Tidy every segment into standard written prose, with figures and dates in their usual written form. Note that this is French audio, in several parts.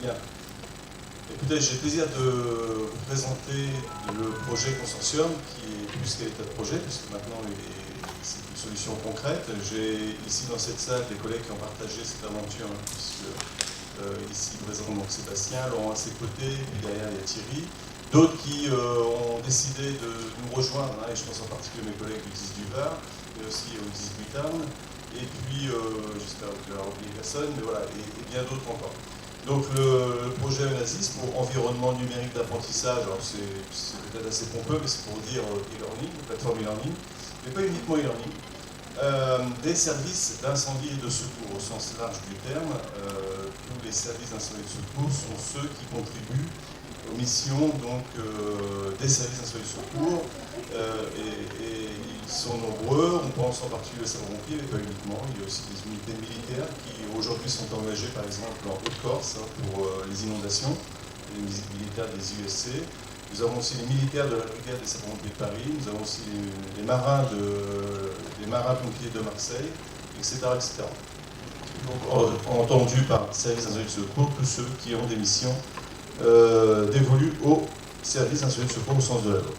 Bien. Écoutez, j'ai le plaisir de vous présenter le projet Consortium, qui est plus qu'un état de projet, puisque maintenant c'est une solution concrète. J'ai ici dans cette salle des collègues qui ont partagé cette aventure, hein, puisque ici présent donc Sébastien, Laurent à ses côtés, puis derrière il y a Thierry. D'autres qui ont décidé de nous rejoindre, hein, et je pense en particulier mes collègues du 10 du Var, mais aussi au 10 du Tarn, et puis j'espère que je n'ai oublié personne, mais voilà, et bien d'autres encore. Donc le projet EUNASIS pour environnement numérique d'apprentissage, alors c'est peut-être assez pompeux, mais c'est pour dire e-learning, plateforme e-learning, mais pas uniquement e-learning, des services d'incendie et de secours au sens large du terme. Tous les services d'incendie et de secours sont ceux qui contribuent aux missions donc, des services d'incendie et de secours, et ils sont nombreux. On pense en particulier aux sapeurs-pompiers, mais pas uniquement. Il y a aussi des unités militaires qui aujourd'hui sont engagées par exemple en Haute-Corse, hein, pour les inondations, les militaires des USC. Nous avons aussi les militaires de la brigade des sapeurs-pompiers de Paris, nous avons aussi les marins-pompiers de Marseille, etc. etc. Donc, entendu par service d'incendie et de secours, tous ceux qui ont des missions dévolues au service d'incendie et de secours au sens de la loi.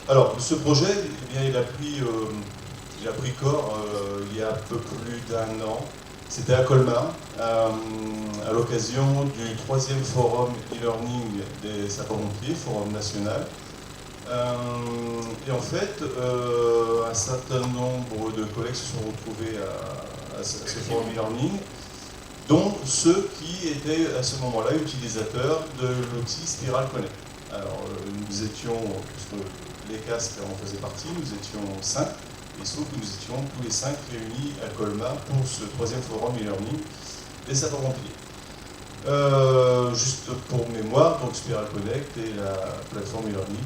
Alors, ce projet, eh bien, il a pris corps il y a un peu plus d'1 an. C'était à Colmar, à l'occasion du 3e forum e-learning des sapeurs-pompiers, forum national. Et en fait, un certain nombre de collègues se sont retrouvés à ce forum e-learning, dont ceux qui étaient à ce moment-là utilisateurs de l'outil Spiral Connect. Alors, nous étions, puisque les casques en faisaient partie, nous étions 5. Il se trouve que nous étions tous les 5 réunis à Colmar pour ce 3e forum e-learning des sapeurs-pompiers. Juste pour mémoire, donc Spiral Connect est la plateforme e-learning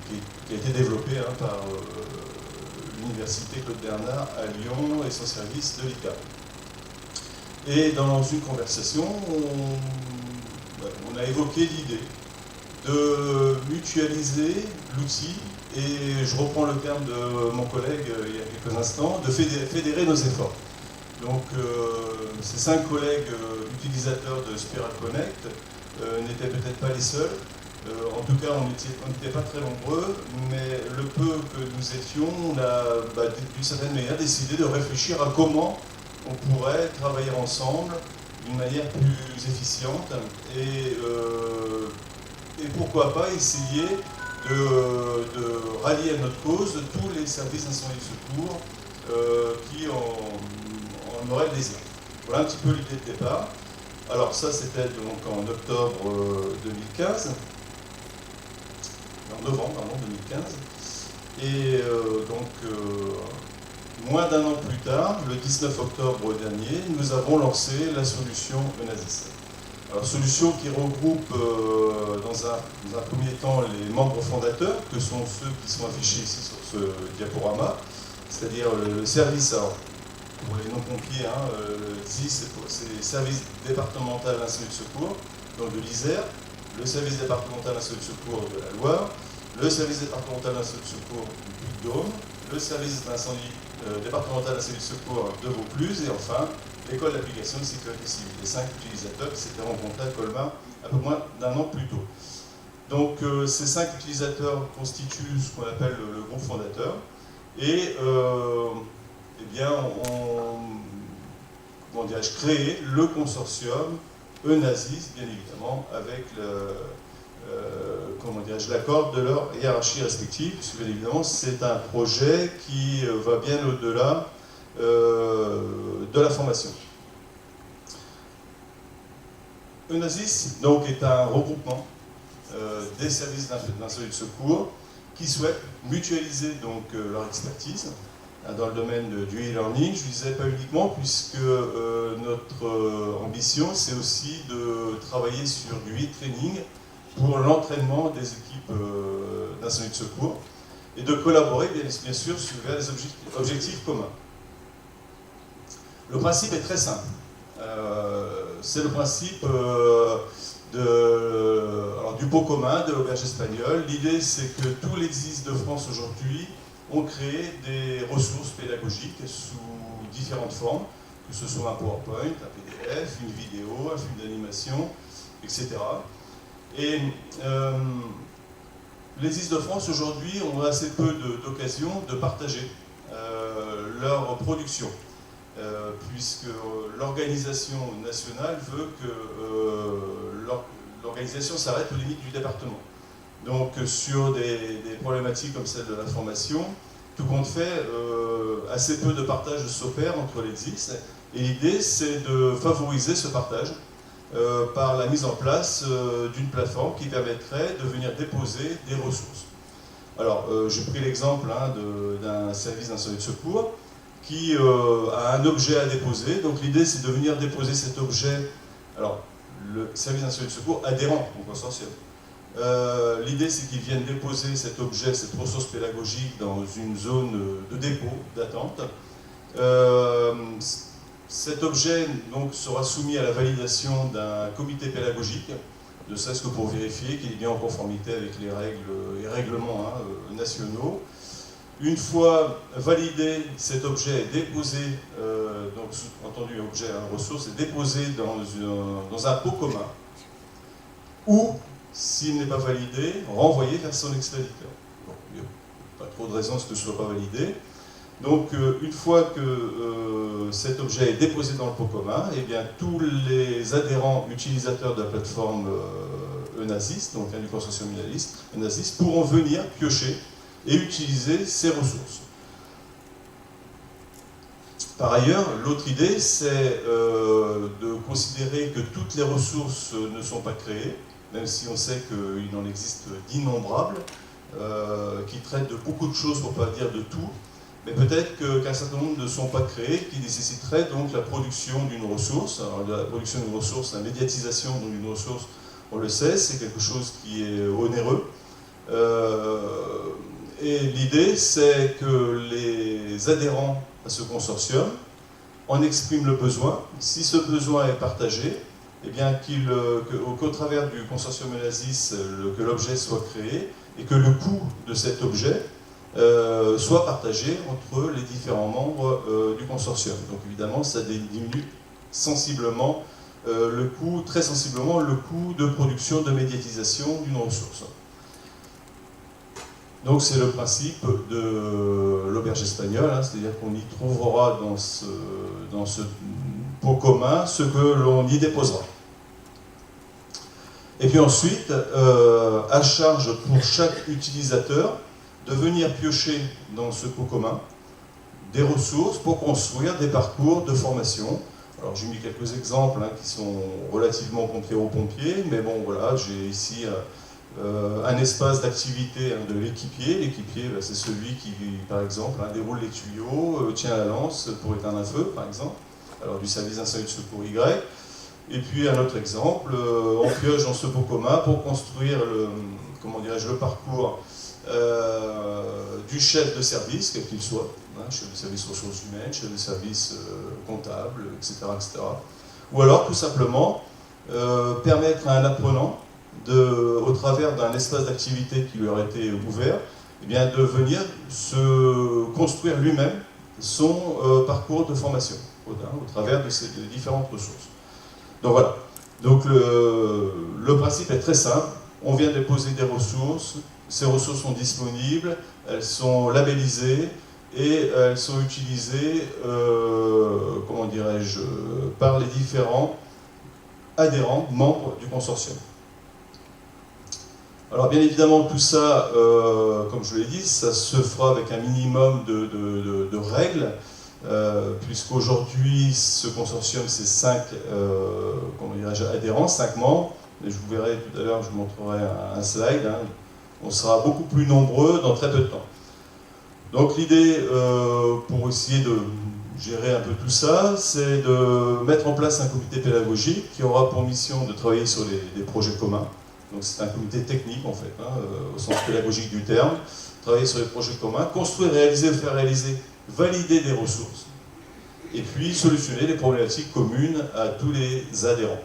qui a été développée, hein, par l'université Claude Bernard à Lyon et son service de l'ICA. Et dans une conversation, on a évoqué l'idée de mutualiser l'outil. Et je reprends le terme de mon collègue il y a quelques instants, de fédérer nos efforts. Donc ces 5 collègues utilisateurs de Spiral Connect n'étaient peut-être pas les seuls. En tout cas, on n'était pas très nombreux, mais le peu que nous étions, on a d'une certaine manière décidé de réfléchir à comment on pourrait travailler ensemble d'une manière plus efficiente et pourquoi pas essayer de rallier à notre cause tous les services d'incendie et de secours qui en auraient le désir. Voilà un petit peu l'idée de départ. Alors ça, c'était donc en octobre 2015, en novembre, pardon, 2015. Et moins d'1 an plus tard, le 19 octobre dernier, nous avons lancé la solution EUNASIS. Alors, solution qui regroupe dans un premier temps les membres fondateurs, que sont ceux qui sont affichés ici sur ce diaporama, c'est-à-dire le service, alors, pour les non-pompiers, hein, ZIS, c'est le service départemental d'incendie de secours, donc de l'Isère, le service départemental d'incendie de secours de la Loire, le service départemental d'incendie de secours du Puy-de-Dôme, le service départemental d'incendie de secours de Vaucluse, et enfin, l'école d'application de sécurité civile, les 5 utilisateurs qui s'étaient rencontrés à Colmar un peu moins d'1 an plus tôt. Donc ces 5 utilisateurs constituent ce qu'on appelle le groupe fondateur, et eh bien, on créé le consortium EUNASIS, bien évidemment, avec l'accord de leur hiérarchie respective, puisque bien évidemment c'est un projet qui va bien au-delà de la formation. EUNASIS donc, est un regroupement des services d'incendie de secours qui souhaitent mutualiser donc, leur expertise dans le domaine du e-learning. Je disais pas uniquement, puisque notre ambition c'est aussi de travailler sur du e-training pour l'entraînement des équipes d'incendie de secours et de collaborer bien sûr vers des objectifs communs. Le principe est très simple. C'est le principe du pot commun, de l'auberge espagnole. L'idée, c'est que tous les XIS de France aujourd'hui ont créé des ressources pédagogiques sous différentes formes, que ce soit un PowerPoint, un PDF, une vidéo, un film d'animation, etc. Et les Île-de-France aujourd'hui ont assez peu d'occasions de partager leur production, puisque l'organisation nationale veut que l'organisation s'arrête aux limites du département. Donc sur des problématiques comme celle de l'information, tout compte fait, assez peu de partage s'opère entre les DIS. Et l'idée, c'est de favoriser ce partage par la mise en place d'une plateforme qui permettrait de venir déposer des ressources. Alors, j'ai pris l'exemple d'un service d'incendie de secours qui a un objet à déposer. Donc l'idée, c'est de venir déposer cet objet. Alors, le service d'incendie de secours adhérent au consortium. L'idée, c'est qu'ils viennent déposer cet objet, cette ressource pédagogique dans une zone de dépôt, d'attente. Cet objet donc, sera soumis à la validation d'un comité pédagogique, ne serait-ce que pour vérifier qu'il est bien en conformité avec les règles et règlements nationaux. Une fois validé, cet objet est déposé, donc entendu objet, ressource, est déposé dans un pot commun, ou, s'il n'est pas validé, renvoyé vers son expéditeur. Bon, il n'y a pas trop de raisons à ce que ce ne soit pas validé. Donc, une fois que cet objet est déposé dans le pot commun, eh bien, tous les adhérents utilisateurs de la plateforme ENASIS, donc du consortium ENASIS, pourront venir piocher et utiliser ces ressources. Par ailleurs, l'autre idée, c'est de considérer que toutes les ressources ne sont pas créées, même si on sait qu'il en existe d'innombrables, qui traitent de beaucoup de choses, pour ne pas dire de tout, mais peut-être qu'un certain nombre ne sont pas créés, qui nécessiteraient donc la production d'une ressource. Alors, la production d'une ressource, la médiatisation d'une ressource, on le sait, c'est quelque chose qui est onéreux. Et l'idée, c'est que les adhérents à ce consortium en expriment le besoin. Si ce besoin est partagé, eh bien qu'au travers du consortium ENASIS, que l'objet soit créé et que le coût de cet objet soit partagé entre les différents membres du consortium. Donc évidemment, ça diminue sensiblement le coût, très sensiblement, le coût de production, de médiatisation d'une ressource. Donc c'est le principe de l'auberge espagnole, c'est-à-dire qu'on y trouvera dans ce pot commun ce que l'on y déposera. Et puis ensuite, à charge pour chaque utilisateur de venir piocher dans ce pot commun des ressources pour construire des parcours de formation. Alors j'ai mis quelques exemples qui sont relativement pompiers, mais bon voilà, j'ai ici un espace d'activité de l'équipier. L'équipier, c'est celui qui, par exemple, déroule les tuyaux, tient la lance pour éteindre un feu, par exemple, alors du service d'incendie de secours Y. Et puis un autre exemple, on pioche dans ce pot commun pour construire le parcours du chef de service, quel qu'il soit, chef de service ressources humaines, chef de service comptable, etc., etc. Ou alors tout simplement permettre à un apprenant, au travers d'un espace d'activité qui lui aurait été ouvert, eh bien, de venir se construire lui-même son parcours de formation au travers de ces différentes ressources. Donc voilà. Donc le principe est très simple. On vient déposer des ressources. Ces ressources sont disponibles, elles sont labellisées et elles sont utilisées, comment dirais-je, par les différents adhérents, membres du consortium. Alors bien évidemment tout ça, comme je l'ai dit, ça se fera avec un minimum de règles, puisqu'aujourd'hui ce consortium c'est 5 adhérents, 5 membres, et je vous verrai tout à l'heure, je vous montrerai un slide, on sera beaucoup plus nombreux dans très peu de temps. Donc l'idée, pour essayer de gérer un peu tout ça, c'est de mettre en place un comité pédagogique qui aura pour mission de travailler sur des projets communs. Donc c'est un comité technique en fait, au sens pédagogique du terme, travailler sur les projets communs, construire, réaliser, faire réaliser, valider des ressources, et puis solutionner les problématiques communes à tous les adhérents.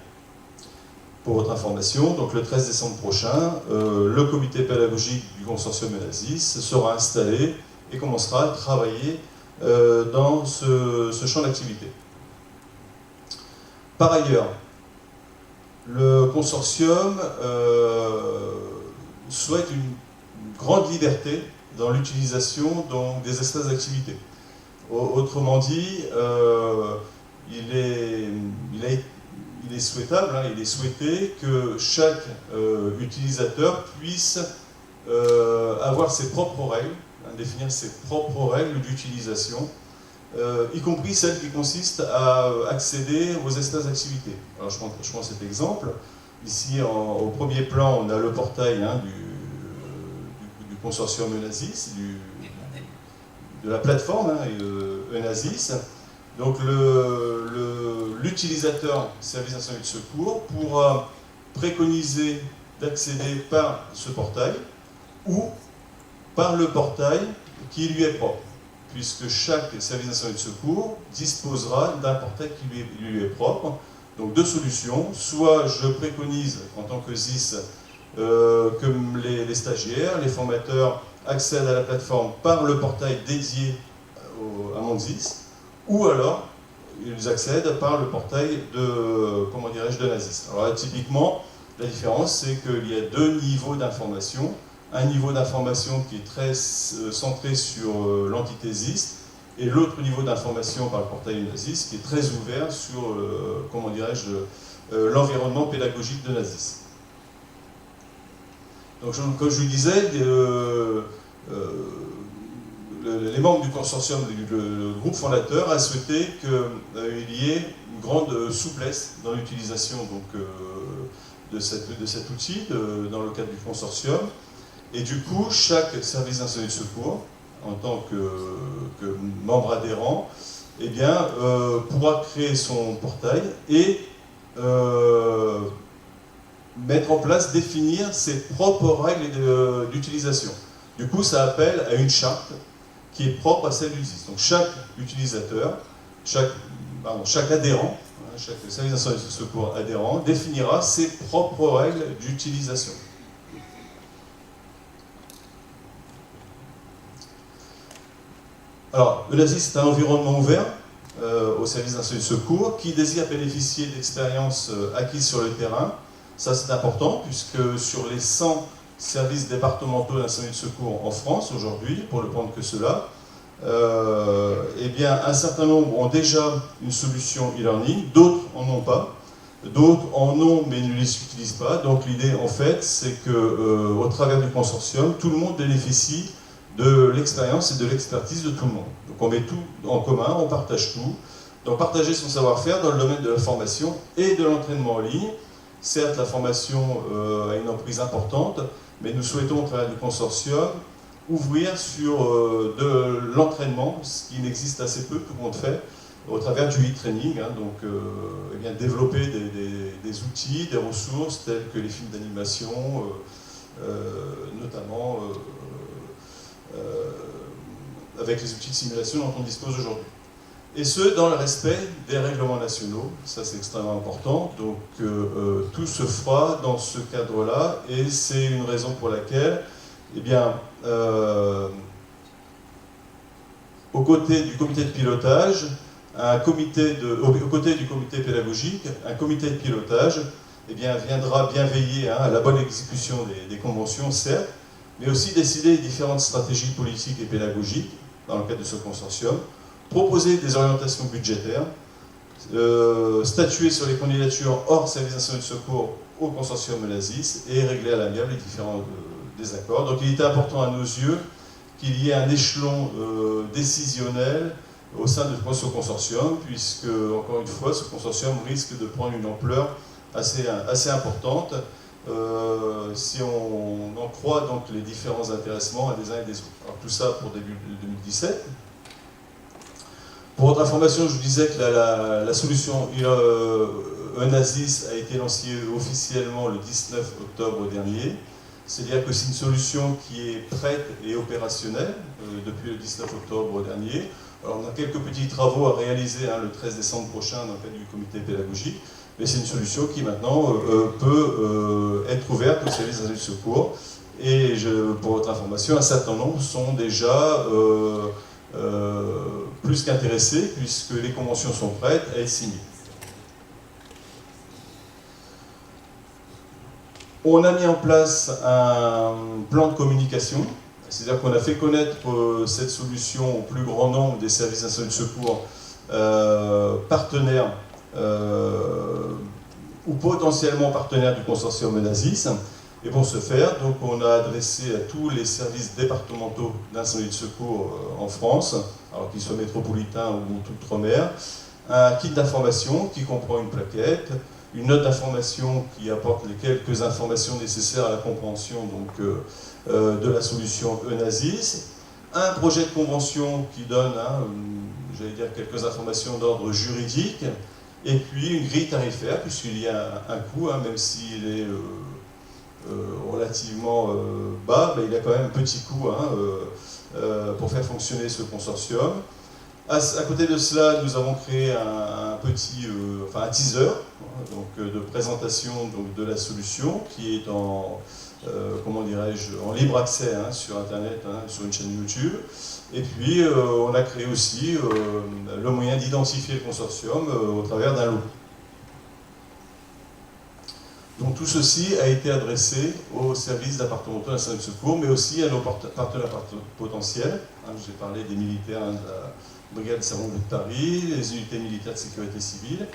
Pour votre information, donc le 13 décembre prochain, le comité pédagogique du consortium ENASIS sera installé et commencera à travailler dans ce champ d'activité. Par ailleurs, le consortium souhaite une grande liberté dans l'utilisation des espaces d'activité. Autrement dit, il est souhaitable, hein, il est souhaité que chaque utilisateur puisse avoir ses propres règles, hein, définir ses propres règles d'utilisation, y compris celles qui consistent à accéder aux espaces d'activité. Alors je prends cet exemple. Ici, au premier plan, on a le portail, hein, du consortium Eunasys, de la plateforme, hein, Eunasys. Donc l'utilisateur service d'incendie de secours pourra préconiser d'accéder par ce portail ou par le portail qui lui est propre, puisque chaque service d'incendie de secours disposera d'un portail qui lui est propre. Donc deux solutions, soit je préconise en tant que ZIS que les stagiaires, les formateurs accèdent à la plateforme par le portail dédié à mon ZIS, ou alors ils accèdent par le portail de Eunasys. Alors là, typiquement, la différence, c'est qu'il y a deux niveaux d'information. Un niveau d'information qui est très centré sur l'entité ZIS, et l'autre niveau d'information par le portail Eunasys qui est très ouvert sur l'environnement pédagogique de Eunasys. Donc, comme je vous le disais, les membres du consortium, le groupe fondateur, a souhaité qu'il y ait une grande souplesse dans l'utilisation de cet outil dans le cadre du consortium. Et du coup, chaque service d'incendie de secours, en tant que membre adhérent, eh bien, pourra créer son portail et mettre en place, définir ses propres règles d'utilisation. Du coup, ça appelle à une charte qui est propre à celle du ZIS. Donc chaque utilisateur, chaque adhérent, chaque service d'incendie de secours adhérent, définira ses propres règles d'utilisation. Alors, Eunasys, c'est un environnement ouvert au service d'incendie de secours qui désire bénéficier d'expériences acquises sur le terrain. Ça, c'est important, puisque sur les 100 services départementaux d'incendie de secours en France aujourd'hui, pour ne prendre que cela, eh bien, un certain nombre ont déjà une solution e-learning, d'autres en ont pas, d'autres en ont mais ne les utilisent pas. Donc l'idée, en fait, c'est qu'au travers du consortium, tout le monde bénéficie de l'expérience et de l'expertise de tout le monde. Donc on met tout en commun, on partage tout. Donc partager son savoir-faire dans le domaine de la formation et de l'entraînement en ligne. Certes, la formation a une emprise importante, mais nous souhaitons, au travers du consortium, ouvrir sur de l'entraînement, ce qui n'existe assez peu, tout le monde fait, au travers du e-training, hein, donc eh bien, développer des outils, des ressources tels que les films d'animation, notamment avec les outils de simulation dont on dispose aujourd'hui. Et ce, dans le respect des règlements nationaux, ça c'est extrêmement important, donc tout se fera dans ce cadre-là, et c'est une raison pour laquelle, eh bien, aux côtés du comité de pilotage, aux côtés du comité pédagogique, un comité de pilotage eh bien, viendra bien veiller à la bonne exécution des conventions, certes, mais aussi décider les différentes stratégies politiques et pédagogiques dans le cadre de ce consortium, proposer des orientations budgétaires, statuer sur les candidatures hors service d'incendie de secours au consortium Eunasys et régler à l'amiable les différents désaccords. Donc il était important à nos yeux qu'il y ait un échelon décisionnel au sein de ce consortium, puisque, encore une fois, ce consortium risque de prendre une ampleur assez importante si on en croit donc les différents intéressements des uns et des autres. Alors tout ça pour début 2017. Pour votre information, je vous disais que la solution Eunasys a été lancée officiellement le 19 octobre dernier. C'est-à-dire que c'est une solution qui est prête et opérationnelle depuis le 19 octobre dernier. Alors on a quelques petits travaux à réaliser le 13 décembre prochain dans le cadre du comité pédagogique, mais c'est une solution qui maintenant peut être ouverte aux services d'incendie de secours. Et pour votre information, un certain nombre sont déjà plus qu'intéressés, puisque les conventions sont prêtes à être signées. On a mis en place un plan de communication, c'est-à-dire qu'on a fait connaître cette solution au plus grand nombre des services d'incendie de secours partenaires ou potentiellement partenaires du consortium ENASIS. Et pour ce faire, donc, on a adressé à tous les services départementaux d'incendie de secours en France, alors qu'ils soient métropolitains ou d'outre-mer, un kit d'information qui comprend une plaquette, une note d'information qui apporte les quelques informations nécessaires à la compréhension donc, de la solution ENASIS, un projet de convention qui donne, j'allais dire, quelques informations d'ordre juridique, et puis une grille tarifaire, puisqu'il y a un coût, même s'il est relativement bas, mais il y a quand même un petit coût pour faire fonctionner ce consortium. À côté de cela, nous avons créé un teaser donc, de présentation donc, de la solution qui est en, en libre accès sur Internet, sur une chaîne YouTube. Et puis, on a créé aussi le moyen d'identifier le consortium au travers d'un lot. Donc tout ceci a été adressé aux services départementaux d'incendie de secours, mais aussi à nos partenaires potentiels. Je vous ai parlé des militaires de la brigade Savon de Paris, les unités militaires de sécurité civile.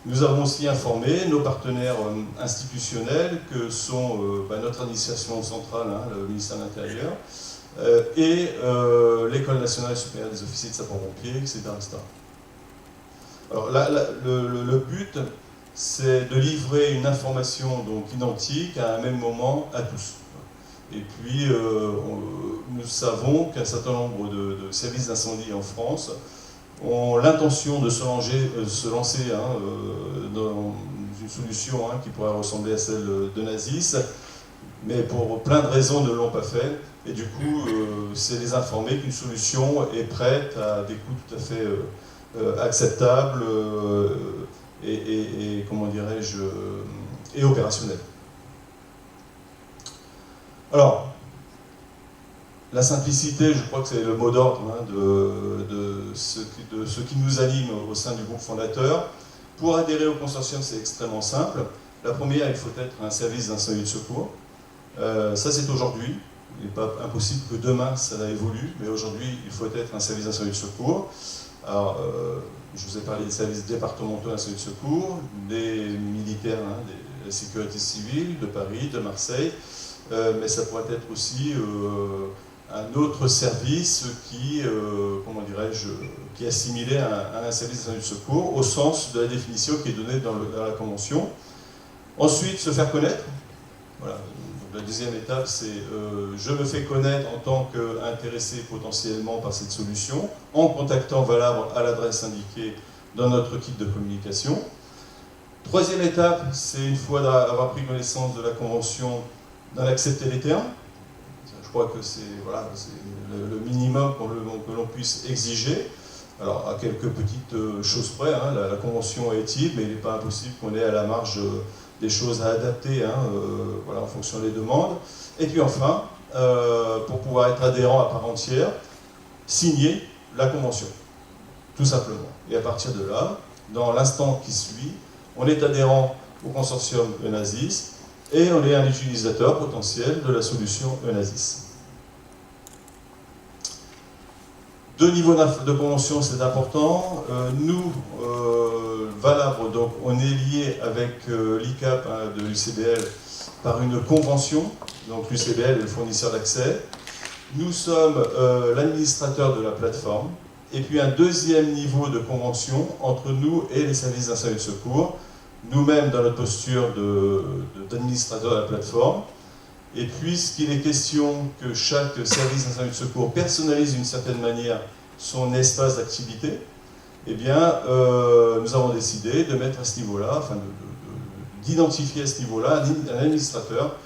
Nous avons aussi informé nos partenaires institutionnels que sont notre administration centrale, le ministère de l'Intérieur, et l'École nationale supérieure des officiers de sapeurs-pompiers, etc., etc. Alors là, le but, c'est de livrer une information donc identique à un même moment à tous. Et puis, nous savons qu'un certain nombre de services d'incendie en France ont l'intention de se lancer dans une solution qui pourrait ressembler à celle d'ENASIS, mais pour plein de raisons ne l'ont pas fait. Et du coup, c'est les informer qu'une solution est prête à des coûts tout à fait acceptables et comment dirais-je, et opérationnels. Alors, la simplicité, je crois que c'est le mot d'ordre de ce qui nous anime au sein du groupe fondateur. Pour adhérer au consortium, c'est extrêmement simple. La première, il faut être un service d'incendie de secours. Ça, c'est aujourd'hui. Il n'est pas impossible que demain, ça évolue, mais aujourd'hui, il faut être un service d'incendie de secours. Alors, je vous ai parlé des services départementaux d'incendie de secours, des militaires, de la sécurité civile, de Paris, de Marseille, mais ça pourrait être aussi un autre service qui, qui est assimilé à un service d'incendie de secours, au sens de la définition qui est donnée dans la Convention. Ensuite, se faire connaître. Voilà. La deuxième étape, c'est je me fais connaître en tant qu'intéressé potentiellement par cette solution, en contactant Valabre à l'adresse indiquée dans notre kit de communication. Troisième étape, c'est une fois avoir pris connaissance de la Convention, d'en accepter les termes. Je crois que c'est le minimum que l'on puisse exiger. Alors, à quelques petites choses près, la Convention est utile, mais il n'est pas impossible qu'on ait à la marge des choses à adapter en fonction des demandes. Et puis enfin, pour pouvoir être adhérent à part entière, signer la Convention, tout simplement. Et à partir de là, dans l'instant qui suit, on est adhérent au consortium ENASIS et on est un utilisateur potentiel de la solution ENASIS. Deux niveaux de convention, c'est important. Nous, Valabre, donc, on est lié avec l'ICAP de l'UCBL par une convention. Donc l'UCBL est le fournisseur d'accès. Nous sommes l'administrateur de la plateforme. Et puis un deuxième niveau de convention entre nous et les services d'incendie de secours. Nous-mêmes dans notre posture d'administrateur de la plateforme. Et puisqu'il est question que chaque service d'incendie de secours personnalise d'une certaine manière son espace d'activité, eh bien, nous avons décidé de mettre à ce niveau-là, enfin d'identifier à ce niveau-là un administrateur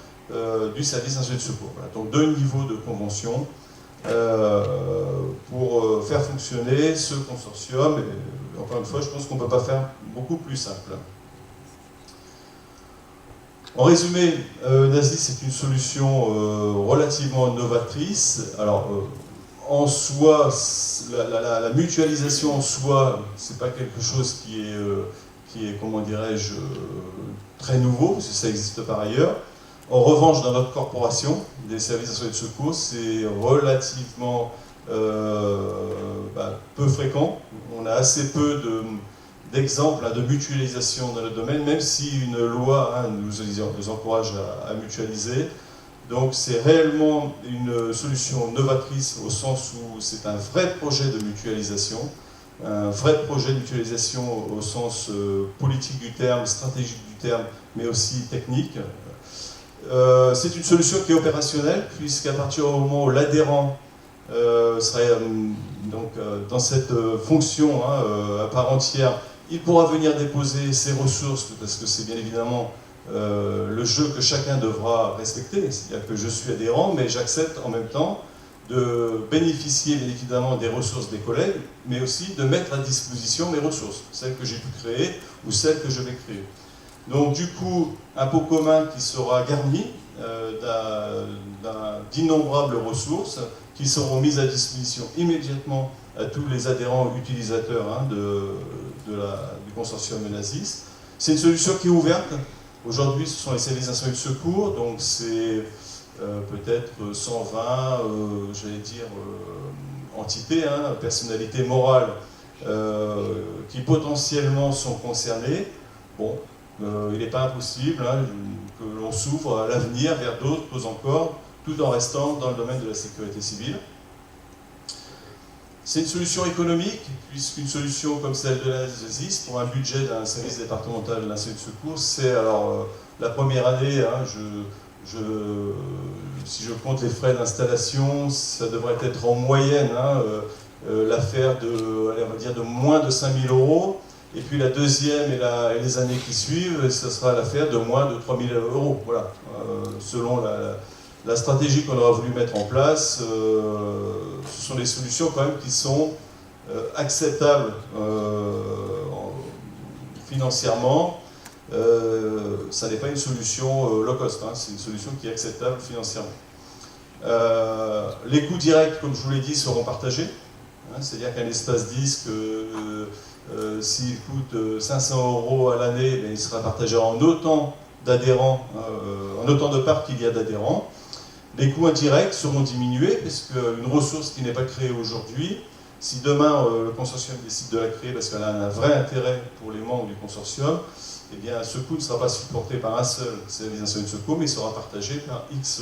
du service d'incendie de secours. Voilà. Donc deux niveaux de convention pour faire fonctionner ce consortium. Et, encore une fois, je pense qu'on ne peut pas faire beaucoup plus simple. En résumé, ENASIS c'est une solution relativement novatrice. Alors, en soi, la mutualisation en soi, c'est pas quelque chose qui est comment dirais-je, très nouveau, parce que ça existe par ailleurs. En revanche, dans notre corporation, des services d'incendie de secours, c'est relativement peu fréquent. On a assez peu d'exemples de mutualisation dans le domaine, même si une loi nous encourage à mutualiser. Donc c'est réellement une solution novatrice au sens où c'est un vrai projet de mutualisation, un vrai projet de mutualisation au sens politique du terme, stratégique du terme, mais aussi technique. C'est une solution qui est opérationnelle, puisqu'à partir du moment où l'adhérent serait dans cette fonction à part entière, il pourra venir déposer ses ressources, parce que c'est bien évidemment le jeu que chacun devra respecter. C'est-à-dire que je suis adhérent, mais j'accepte en même temps de bénéficier bien évidemment des ressources des collègues, mais aussi de mettre à disposition mes ressources, celles que j'ai pu créer ou celles que je vais créer. Donc du coup, un pot commun qui sera garni d'innombrables ressources qui seront mises à disposition immédiatement à tous les adhérents utilisateurs du consortium Menasis. C'est une solution qui est ouverte. Aujourd'hui, ce sont les services d'incendie de secours, donc c'est peut-être 120, j'allais dire, entités, personnalités morales qui potentiellement sont concernées. Bon, il n'est pas impossible que l'on s'ouvre à l'avenir vers d'autres encore, tout en restant dans le domaine de la sécurité civile. C'est une solution économique, puisqu'une solution comme celle de l'ASIS, pour un budget d'un service départemental de l'incendie de secours, c'est alors la première année, si je compte les frais d'installation, ça devrait être en moyenne l'affaire de moins de 5 000 €. Et puis la deuxième et les années qui suivent, ce sera l'affaire de moins de 3 000 €. Voilà. Selon la stratégie qu'on aura voulu mettre en place, ce sont des solutions quand même qui sont acceptables financièrement. Ça n'est pas une solution low cost, c'est une solution qui est acceptable financièrement. Les coûts directs, comme je vous l'ai dit, seront partagés. C'est-à-dire qu'un espace disque, s'il coûte 500 € à l'année, il sera partagé en autant d'adhérents, en autant de parts qu'il y a d'adhérents. Les coûts indirects seront diminués, parce qu'une ressource qui n'est pas créée aujourd'hui, si demain le consortium décide de la créer parce qu'elle a un vrai intérêt pour les membres du consortium, eh bien ce coût ne sera pas supporté par un seul service d'incendie de secours, mais il sera partagé par X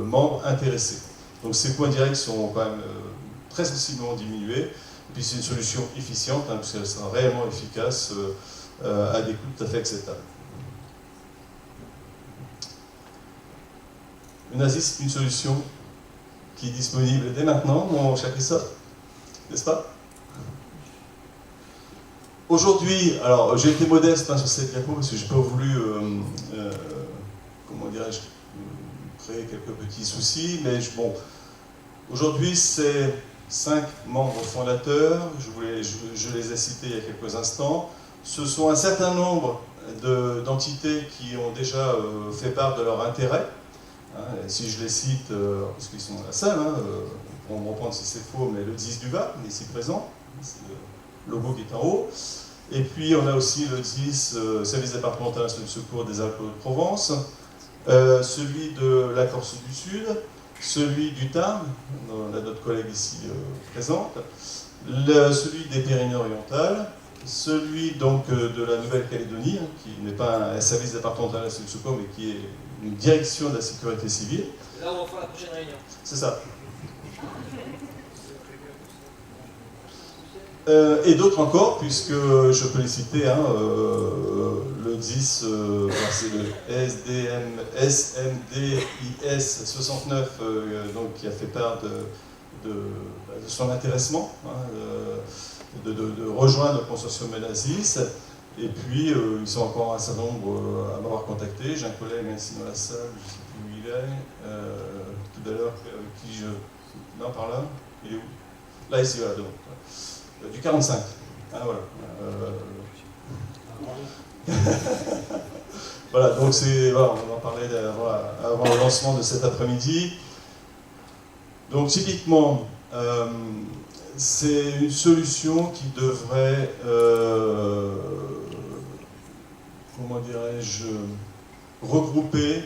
membres intéressés. Donc ces coûts indirects seront quand même très sensiblement diminués. Et puis c'est une solution efficiente, puisqu'elle sera réellement efficace à des coûts tout à fait acceptables. Menasis, c'est une solution qui est disponible dès maintenant, mon cher Christophe, n'est-ce pas? Aujourd'hui, alors j'ai été modeste sur cette diapo parce que je n'ai pas voulu, comment dirais-je, créer quelques petits soucis, mais bon, aujourd'hui c'est 5 membres fondateurs, je les ai cités il y a quelques instants. Ce sont un certain nombre d'entités qui ont déjà fait part de leur intérêt. Si je les cite, parce qu'ils sont dans la salle, pour me reprendre si c'est faux, mais le 10 du VA, ici présent, c'est le logo qui est en haut. Et puis on a aussi le 10, service départemental de secours des Alpes-de-Provence, celui de la Corse du Sud, celui du Tarn, on a notre collègue ici présente, celui des Pyrénées-Orientales, celui donc de la Nouvelle-Calédonie, qui n'est pas un service départemental de secours, mais qui est une direction de la sécurité civile. Là, on va faire la prochaine réunion. C'est ça. Et d'autres encore, puisque je peux les citer, le 10, c'est le SMDIS 69, donc, qui a fait part de son intéressement, de rejoindre le consortium Menasis. Et puis, ils sont encore un certain nombre à m'avoir contacté. J'ai un collègue ici dans la salle, je ne sais plus où il est, tout à l'heure, qui je... Non, par là. Il est où? Là, ici, voilà, donc. Du 45. Voilà. Voilà, donc voilà, on en parlait avant le lancement de cet après-midi. Donc, typiquement, c'est une solution qui devrait, comment dirais-je, regrouper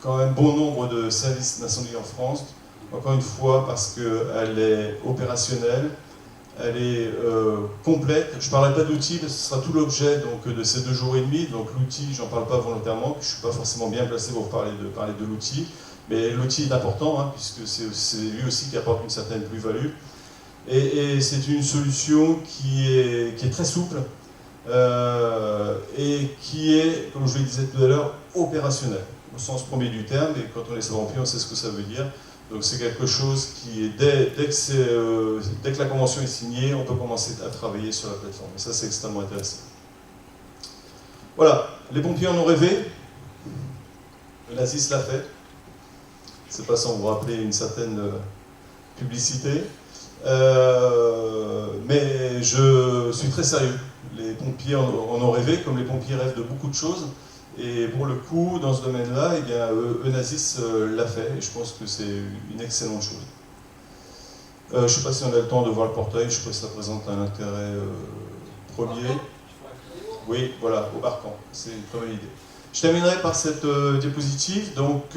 quand même bon nombre de services d'incendie en France, encore une fois parce qu'elle est opérationnelle, elle est complète. Je ne parlerai pas d'outils, parce que ce sera tout l'objet de ces 2 jours et demi. Donc l'outil, j'en parle pas volontairement, je ne suis pas forcément bien placé pour parler de l'outil. Mais l'outil est important, hein, puisque c'est lui aussi qui apporte une certaine plus-value. Et c'est une solution qui est très souple et qui est, comme je le disais tout à l'heure, opérationnelle, au sens premier du terme. Et quand on est savant-pompier, on sait ce que ça veut dire. Donc c'est quelque chose qui est, dès que la convention est signée, on peut commencer à travailler sur la plateforme. Et ça, c'est extrêmement intéressant. Voilà, les pompiers en ont rêvé. Eunasys l'a fait. C'est pas sans vous rappeler une certaine publicité. Mais je suis très sérieux. Les pompiers en ont rêvé, comme les pompiers rêvent de beaucoup de choses. Et pour le coup, dans ce domaine-là, eh bien, Eunasys l'a fait, et je pense que c'est une excellente chose. Je ne sais pas si on a le temps de voir le portail, je crois que ça présente un intérêt premier. Oui, voilà, au Barcan, c'est une très bonne idée. Je terminerai par cette diapositive. Donc,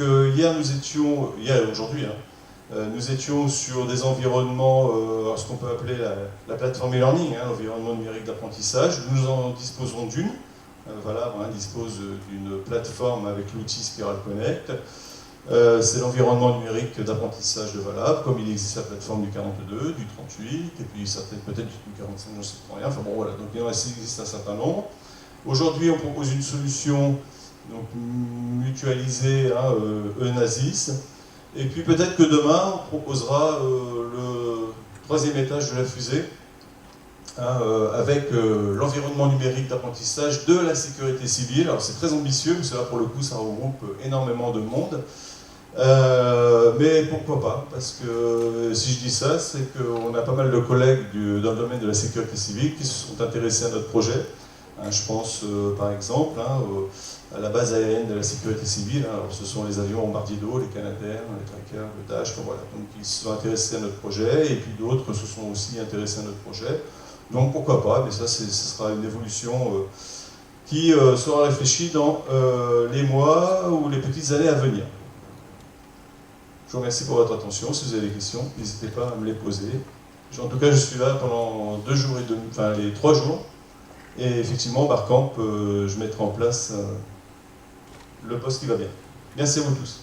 aujourd'hui, nous étions sur des environnements, ce qu'on peut appeler la plateforme e-learning, l'environnement numérique d'apprentissage. Nous en disposons d'une. Voilà, on dispose d'une plateforme avec l'outil Spiral Connect. C'est l'environnement numérique d'apprentissage de Valab, comme il existe la plateforme du 42, du 38, et puis certaines peut-être du 45, je ne sais pas rien. Enfin bon, voilà, donc il en existe un certain nombre. Aujourd'hui, on propose une solution donc, mutualisée, Eunasys. Et puis peut-être que demain, on proposera le 3e étage de la fusée, avec l'environnement numérique d'apprentissage de la sécurité civile. Alors c'est très ambitieux, parce que là pour le coup ça regroupe énormément de monde. Mais pourquoi pas? Parce que si je dis ça, c'est qu'on a pas mal de collègues dans le domaine de la sécurité civile qui se sont intéressés à notre projet. Je pense par exemple à la base aérienne de la sécurité civile. Alors, ce sont les avions bombardiers d'eau, les Canadair, les Tracker, le Dash, voilà. Donc ils se sont intéressés à notre projet, et puis d'autres se sont aussi intéressés à notre projet. Donc pourquoi pas, mais ça ce sera une évolution qui sera réfléchie dans les mois ou les petites années à venir. Je vous remercie pour votre attention. Si vous avez des questions, n'hésitez pas à me les poser. En tout cas, je suis là pendant 2 jours et demi, enfin les 3 jours. Et effectivement, Barcamp, je mettrai en place le poste qui va bien. Merci à vous tous.